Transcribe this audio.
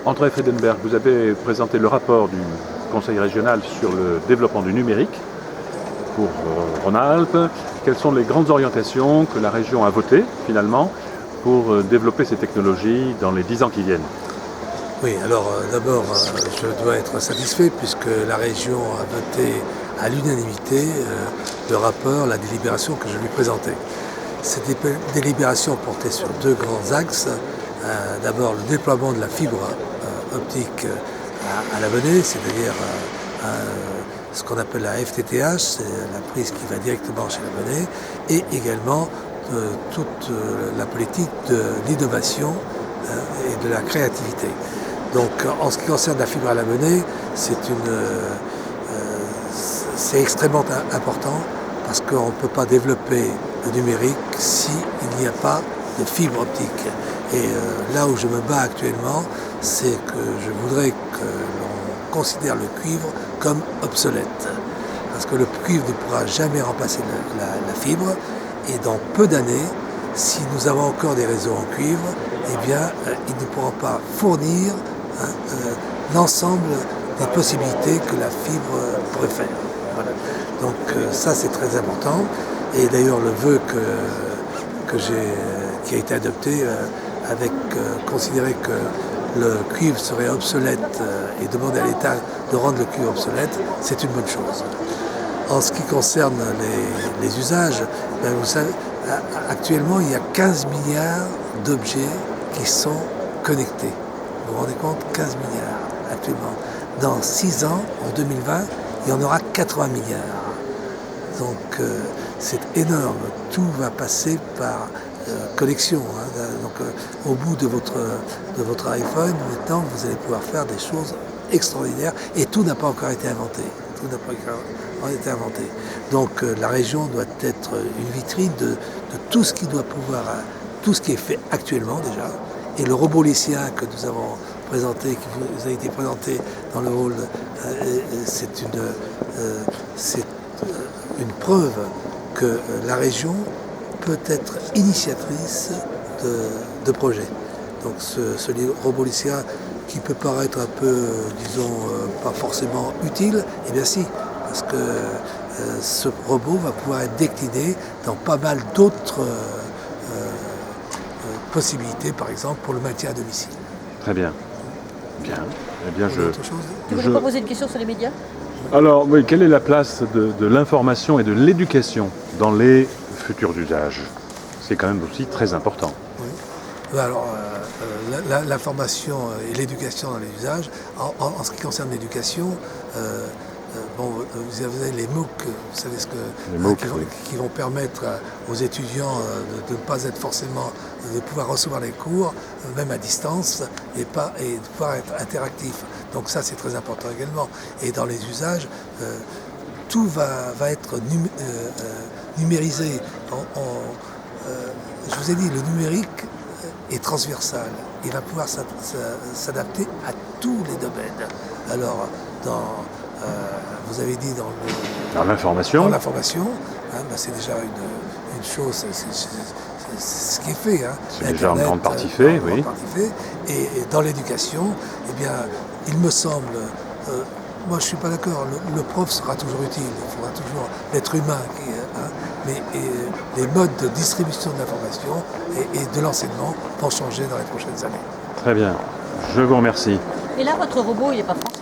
André Friedenberg, vous avez présenté le rapport du Conseil régional sur le développement du numérique pour Rhône-Alpes. Quelles sont les grandes orientations que la région a votées finalement pour développer ces technologies dans les 10 ans qui viennent? Oui, alors d'abord, je dois être satisfait puisque la région a voté à l'unanimité le rapport, la délibération que je lui présentais. Cette délibération portait sur deux grands axes. D'abord, le déploiement de la fibre optique à la Venée, c'est-à-dire ce qu'on appelle la FTTH, c'est la prise qui va directement chez la Venée, et également toute la politique de l'innovation et de la créativité. Donc en ce qui concerne la fibre à la Venée, c'est extrêmement important parce qu'on ne peut pas développer le numérique s'il n'y a pas de fibre optique. Et là où je me bats actuellement, c'est que je voudrais que l'on considère le cuivre comme obsolète. Parce que le cuivre ne pourra jamais remplacer la fibre. Et dans peu d'années, si nous avons encore des réseaux en cuivre, eh bien, ils ne pourront pas fournir l'ensemble des possibilités que la fibre pourrait faire. Voilà. Donc ça, c'est très important. Et d'ailleurs, le vœu qui a été adopté avec considérer que le cuivre serait obsolète et demander à l'État de rendre le cuivre obsolète, c'est une bonne chose. En ce qui concerne les usages, vous savez, actuellement, il y a 15 milliards d'objets qui sont connectés. Vous vous rendez compte? 15 milliards actuellement. Dans 6 ans, en 2020, il y en aura 80 milliards. Donc c'est énorme. Tout va passer par connexion. Donc au bout de votre iPhone, maintenant, vous allez pouvoir faire des choses extraordinaires et tout n'a pas encore été inventé. Tout n'a pas encore été inventé. Donc la région doit être une vitrine de tout ce qui doit pouvoir, tout ce qui est fait actuellement déjà. Et le robot lycéen que nous avons présenté, qui vous a été présenté dans le hall, c'est une preuve que la région peut être initiatrice de projets. Donc ce robot lycéen qui peut paraître un peu, disons, pas forcément utile, eh bien si, parce que ce robot va pouvoir être décliné dans pas mal d'autres possibilités, par exemple pour le maintien à domicile. Très bien. Bien. Eh bien, Tu voulais pas poser une question sur les médias? Alors, oui, quelle est la place de l'information et de l'éducation dans les futurs usages? C'est quand même aussi très important. Oui. Alors, l'information et l'éducation dans les usages, en ce qui concerne l'éducation, vous avez les MOOC, vous savez qui vont permettre aux étudiants de ne pas être forcément, de pouvoir recevoir les cours, même à distance, et de pouvoir être interactif. Donc ça, c'est très important également. Et dans les usages, tout va être numérisé. Je vous ai dit, le numérique est transversal. Il va pouvoir s'adapter à tous les domaines. Alors, vous avez dit dans l'information. Dans l'information, c'est déjà une chose, c'est ce qui est fait. C'est déjà en grande partie fait, oui. Et dans l'éducation, eh bien, il me semble, moi je ne suis pas d'accord, le prof sera toujours utile, il faudra toujours l'être humain, mais les modes de distribution de l'information et de l'enseignement vont changer dans les prochaines années. Très bien, je vous remercie. Et là, votre robot, il n'est pas français?